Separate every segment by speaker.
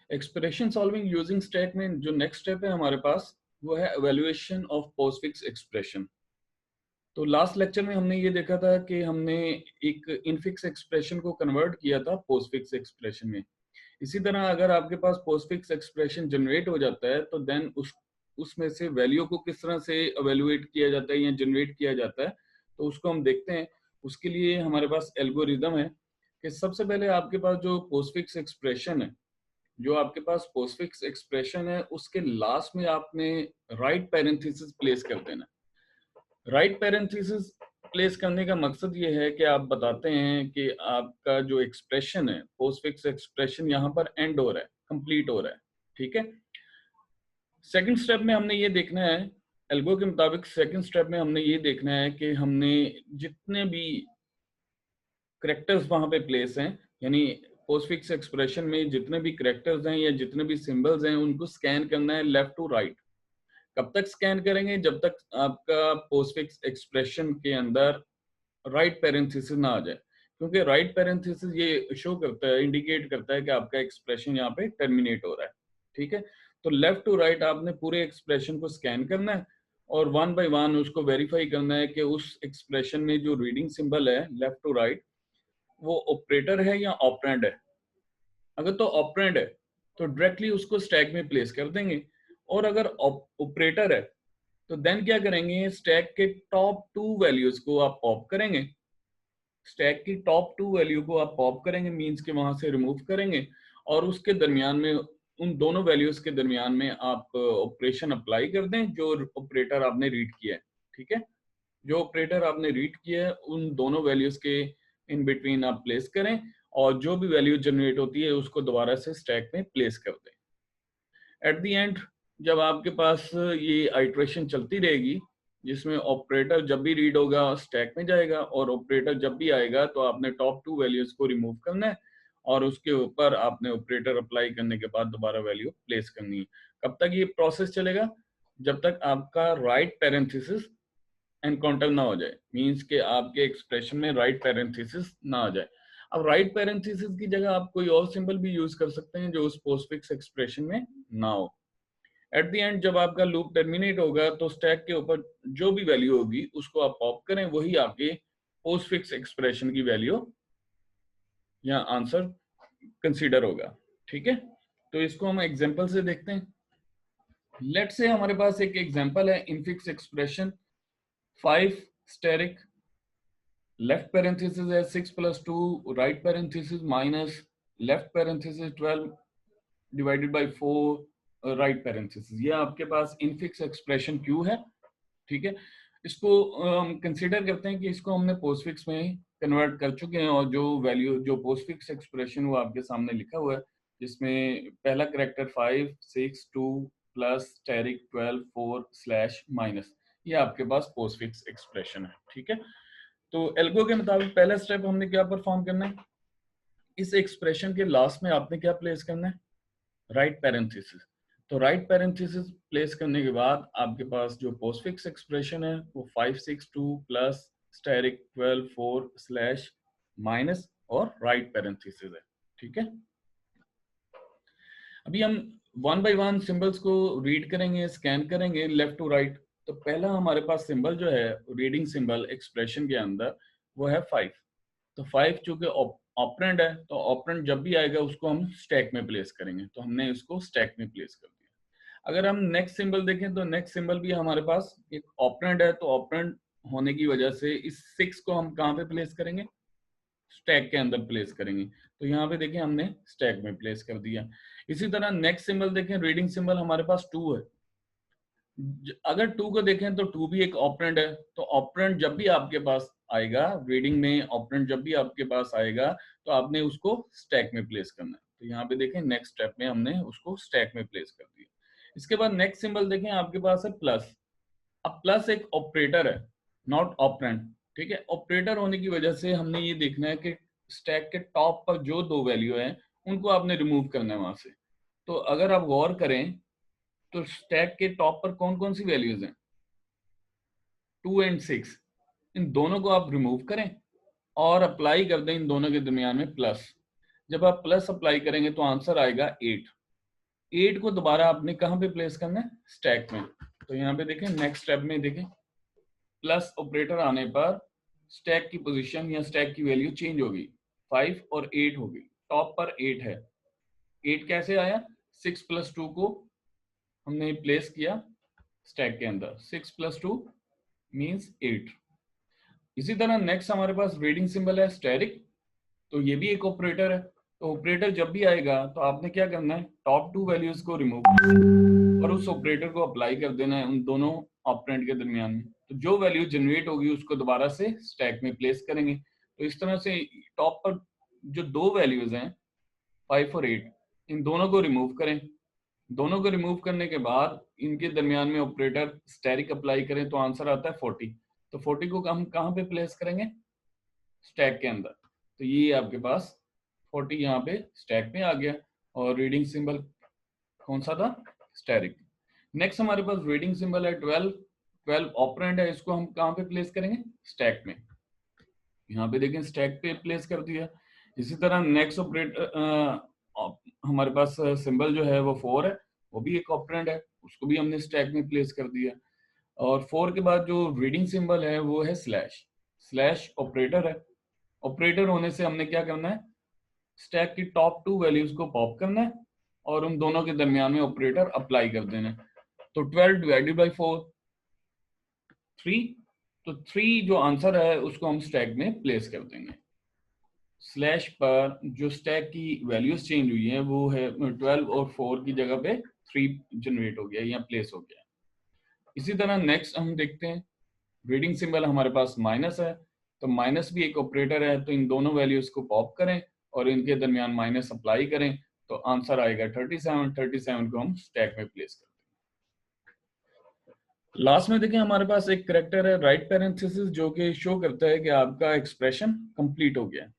Speaker 1: Expression solving using stack में जो next step है हमारे पास वो है एवेल्युएशन ऑफ पोस्टफिक्स एक्सप्रेशन। तो लास्ट लेक्चर में हमने ये देखा था कि हमने एक इनफिक्स एक्सप्रेशन को कन्वर्ट किया था पोस्टफिक्स एक्सप्रेशन में। इसी तरह अगर आपके पास पोस्टफिक्स एक्सप्रेशन जनरेट हो जाता है तो देन उसमें से वैल्यू को किस तरह से एवेल्युएट किया जाता है या जनरेट किया जाता है, तो उसको हम देखते हैं। उसके लिए हमारे पास एल्गोरिदम है कि सबसे पहले आपके पास जो पोस्टफिक्स एक्सप्रेशन है, उसके लास्ट में आपने राइट पैरेंथेसिस प्लेस कर देना। राइट पैरेंथेसिस प्लेस करने का मकसद ये है कि आप बताते हैं कि आपका जो एक्सप्रेशन है, पोस्टफिक्स एक्सप्रेशन यहाँ पर एंड हो रहा है, कंप्लीट हो रहा है। ठीक है। सेकंड स्टेप में हमने ये देखना है, एल्गो के मुताबिक सेकंड स्टेप में हमने ये देखना है कि हमने जितने भी करेक्टर्स वहां पे प्लेस हैं, यानी पोस्टफिक्स एक्सप्रेशन में जितने भी करेक्टर्स हैं या जितने भी सिंबल्स हैं उनको स्कैन करना है लेफ्ट टू राइट। कब तक स्कैन करेंगे? जब तक आपका पोस्टफिक्स एक्सप्रेशन के अंदर राइट पैरेंथेसिस ना आ जाए, क्योंकि राइट पैरेंथेसिस ये शो करता है, इंडिकेट करता है कि आपका एक्सप्रेशन यहाँ पे टर्मिनेट हो रहा है। ठीक है। तो लेफ्ट टू राइट आपने पूरे एक्सप्रेशन को स्कैन करना है और वन बाय वन उसको वेरीफाई करना है कि उस एक्सप्रेशन में जो रीडिंग सिंबल है लेफ्ट टू राइट वो ऑपरेटर है या ऑपरेंड है। अगर तो ऑपरेंड है तो डायरेक्टली उसको स्टैक में प्लेस कर देंगे, और अगर ऑपरेटर है तो देन क्या करेंगे, स्टैक के टॉप टू वैल्यूज को आप पॉप करेंगे। स्टैक की टॉप टू वैल्यू को आप पॉप करेंगे, मींस के वहां से रिमूव करेंगे, और उसके दरमियान में उन दोनों वैल्यूज के दरमियान में आप ऑपरेशन अप्लाई कर दें जो ऑपरेटर आपने रीड किया है। ठीक है। जो ऑपरेटर आपने रीड किया है उन दोनों वैल्यूज के इन बिटवीन आप प्लेस करें, और जो भी वैल्यू जनरेट होती है उसको दोबारा से स्टैक में प्लेस कर दें। एट द एंड जब आपके पास ये आइट्रेशन चलती रहेगी, जिसमें ऑपरेटर जब भी रीड होगा स्टैक में जाएगा, और ऑपरेटर जब भी आएगा तो आपने टॉप टू वैल्यूज को रिमूव करना है, और उसके ऊपर आपने ऑपरेटर अप्लाई करने के बाद दोबारा वैल्यू प्लेस करनी है। कब तक ये प्रोसेस चलेगा? जब तक आपका राइट पैरेंथेसिस एनकाउंटर ना हो जाए, मींस के आपके एक्सप्रेशन में राइट पैरेंथेसिस ना आ जाए। अब राइट पैरेंथेसिस की जगह आप कोई और सिंबल भी यूज कर सकते हैं जो उस पोस्टफिक्स एक्सप्रेशन में ना हो। एट द एंड जब आपका लूप टर्मिनेट होगा तो स्टैक के ऊपर जो भी वैल्यू होगी उसको आप पॉप करें, वही आपके पोस्टफिक्स एक्सप्रेशन की वैल्यू या आंसर कंसीडर होगा। ठीक है। तो इसको हम एग्जांपल से देखते हैं। लेट से हमारे पास एक एग्जांपल है, infix expression 5 asterisk, left parenthesis है 6 + 2, right parenthesis minus left parenthesis 12 divided by 4 right parenthesis. ये आपके पास इनफिक्स एक्सप्रेशन क्यू है। ठीक है। इसको हम कंसीडर करते हैं कि इसको हमने पोस्टफिक्स में कन्वर्ट कर चुके हैं, और जो वैल्यू जो पोस्टफिक्स एक्सप्रेशन वो आपके सामने लिखा हुआ है, जिसमें पहला character 5 6 2 plus asterisk 12 4 slash minus, ये आपके पास पोस्टफिक्स एक्सप्रेशन है। ठीक है। तो एल्गो के मुताबिक पहला स्टेप हमने क्या परफॉर्म करना है, इस एक्सप्रेशन के लास्ट में आपने क्या प्लेस करना है, राइट पैरेंथेसिस। तो राइट पैरेंथेसिस प्लेस करने के बाद आपके पास जो पोस्टफिक्स एक्सप्रेशन है वो 5 6 2 प्लस स्टेरिक 12 4 स्लैश माइनस और राइट पैरेंथेसिस है। ठीक है। अभी हम वन बाय वन सिंबल्स को रीड करेंगे, स्कैन करेंगे लेफ्ट टू राइट। तो पहला हमारे पास सिंबल जो है रीडिंग सिंबल एक्सप्रेशन के अंदर वो है 5। तो 5 चूंकि ऑपरेंड है तो ऑपरेंड जब भी आएगा उसको हम स्टैक में प्लेस करेंगे, तो हमने इसको स्टैक में प्लेस कर दिया। अगर हम नेक्स्ट सिंबल देखें तो नेक्स्ट सिंबल भी हमारे पास एक ऑपरेंड है, तो ऑपरेंड होने की वजह से इस 6 को हम कहाँ पे प्लेस करेंगे, स्टैक के अंदर प्लेस करेंगे। तो यहाँ पे देखें हमने स्टैक में प्लेस कर दिया। इसी तरह नेक्स्ट सिंबल देखें, रीडिंग सिंबल हमारे पास 2 है। अगर 2 को देखें तो 2 भी एक ऑपरेंड है, तो ऑपरेंड जब भी आपके पास आएगा रीडिंग में, ऑपरेंड जब भी आपके पास आएगा तो आपने उसको स्टैक में प्लेस करना है। तो यहाँ पे देखें नेक्स्ट स्टेप में हमने उसको स्टैक में प्लेस कर दिया। इसके बाद नेक्स्ट सिंबल देखें आपके पास है प्लस। अब प्लस एक ऑपरेटर है, नॉट ऑपरेंड। ठीक है। ऑपरेटर होने की वजह से हमने ये देखना है कि स्टैक के टॉप पर जो 2 वैल्यू है उनको आपने रिमूव करना है वहां से। तो अगर आप गौर करें तो स्टैक के टॉप पर कौन कौन सी वैल्यूज हैं, 2 और 6, इन दोनों को आप रिमूव करें और अप्लाई कर दें इन दोनों के दरमियान में प्लस। जब आप प्लस अप्लाई करेंगे तो आंसर आएगा 8। 8 को दोबारा आपने कहां पे प्लेस करना है, स्टैक में। तो यहाँ पे देखें नेक्स्ट स्टेप में देखें प्लस ऑपरेटर आने पर स्टैक की पोजीशन या स्टैक की वैल्यू चेंज होगी, 5 और 8 होगी। टॉप पर 8 है, 8 कैसे आया, 6 + 2 को हमने प्लेस किया स्टैक के अंदर, 6 + 2 मींस 8। इसी तरह नेक्स्ट हमारे पास रीडिंग सिंबल है स्टेरिक, तो ये भी एक ऑपरेटर है। तो ऑपरेटर जब भी आएगा तो आपने क्या करना है, टॉप 2 वैल्यूज को रिमूव और उस ऑपरेटर को अप्लाई कर देना है उन दोनों ऑपरेंड के दरमियान में। तो जो वैल्यू जनरेट होगी उसको दोबारा से स्टैक में प्लेस करेंगे। तो इस तरह से टॉप पर जो दो वैल्यूज हैं 5 और 8, इन दोनों को रिमूव करें। दोनों को रिमूव करने के बाद इनके दरमियान में ऑपरेटर स्टैरिक अप्लाई करें तो आंसर आता है 40। तो 40 को हम कहाँ पे प्लेस करेंगे, स्टैक के अंदर। तो ये आपके पास 40 यहाँ पे स्टैक में आ गया और रीडिंग सिंबल कौन सा था, स्टैरिक। नेक्स्ट हमारे पास रीडिंग सिंबल है 12, 12 ऑपरेंड है, इसको हम कहाँ पे प्लेस करेंगे, स्टैक में। यहाँ पे देखें स्टैक पे प्लेस कर दिया। इसी तरह नेक्स्ट ऑपरेटर हमारे पास सिंबल जो है वो 4 है, वो भी एक ऑपरेंड है, उसको भी हमने स्टैक में प्लेस कर दिया। और 4 के बाद जो रीडिंग सिंबल है वो है स्लैश, स्लैश ऑपरेटर है। ऑपरेटर होने से हमने क्या करना है, स्टैक की टॉप 2 वैल्यूज को पॉप करना है और उन दोनों के दरमियान में ऑपरेटर अप्लाई कर देना है। तो 12 डिवाइडेड बाई 4 3, तो 3 जो आंसर है उसको हम स्टैक में प्लेस कर देंगे। स्लैश पर जो स्टैक की वैल्यूज चेंज हुई है वो है 12 और 4 की जगह पे 3 जनरेट हो गया या प्लेस हो गया। इसी तरह नेक्स्ट हम देखते हैं रीडिंग सिंबल हमारे पास माइनस है, तो माइनस भी एक ऑपरेटर है। तो इन दोनों वैल्यूज को पॉप करें और इनके दरमियान माइनस अप्लाई करें तो आंसर आएगा 37। 37 को हम स्टैक में प्लेस करते हैं। लास्ट में देखें हमारे पास एक करेक्टर है राइट पैरेंथेसिस, जो कि शो करता है कि आपका एक्सप्रेशन कंप्लीट हो गया।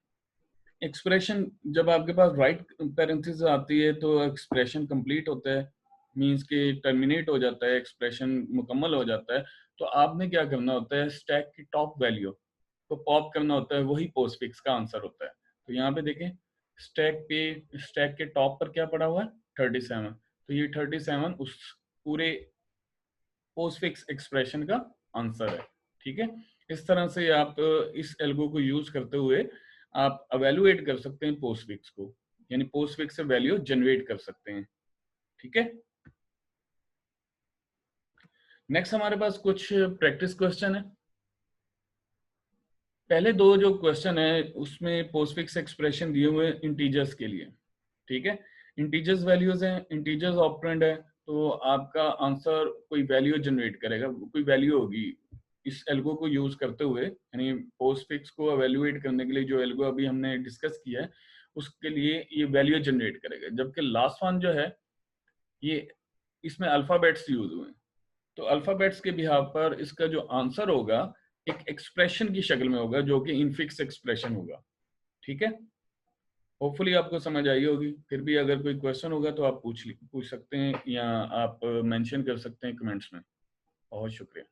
Speaker 1: एक्सप्रेशन जब आपके पास राइट पैरेंथेसिस आती है तो एक्सप्रेशन कंप्लीट होता है, मींस कि टर्मिनेट हो जाता है, एक्सप्रेशन मुकम्मल हो जाता है। तो आपने क्या करना होता है, स्टैक की टॉप वैल्यू को पॉप करना होता है, वही पोस्टफिक्स का आंसर होता है। तो यहाँ पे देखें स्टैक के टॉप पर क्या पड़ा हुआ है, 37। तो ये 37 उस पूरे पोस्टफिक्स एक्सप्रेशन का आंसर है। ठीक है, इस तरह से आप इस एल्गो को यूज करते हुए आप अवेलुएट कर सकते हैं पोस्टफिक्स को, यानी पोस्टफिक्स से वैल्यू जनरेट कर सकते हैं। ठीक है, नेक्स्ट हमारे पास कुछ प्रैक्टिस क्वेश्चन है। पहले दो जो क्वेश्चन है उसमें पोस्टफिक्स एक्सप्रेशन दिए हुए इंटीजर्स के लिए। ठीक है, इंटीजर्स वैल्यूज हैं, इंटीजर्स ऑपरेंड है, तो आपका आंसर कोई वैल्यू जनरेट करेगा, कोई वैल्यू होगी इस एल्गो को यूज करते हुए, यानी पोस्टफिक्स को एवेल्युएट करने के लिए जो एल्गो अभी हमने डिस्कस किया है उसके लिए ये वैल्यू जनरेट करेगा। जबकि लास्ट वन जो है ये इसमें अल्फाबेट्स यूज हुए हैं, तो अल्फाबेट्स के बिहाव पर इसका जो आंसर होगा एक एक्सप्रेशन की शक्ल में होगा जो कि इनफिक्स एक्सप्रेशन होगा। ठीक है, होपफुली आपको समझ आई होगी। फिर भी अगर कोई क्वेश्चन होगा तो आप पूछ सकते हैं या आप मेंशन कर सकते हैं कमेंट्स में। बहुत शुक्रिया।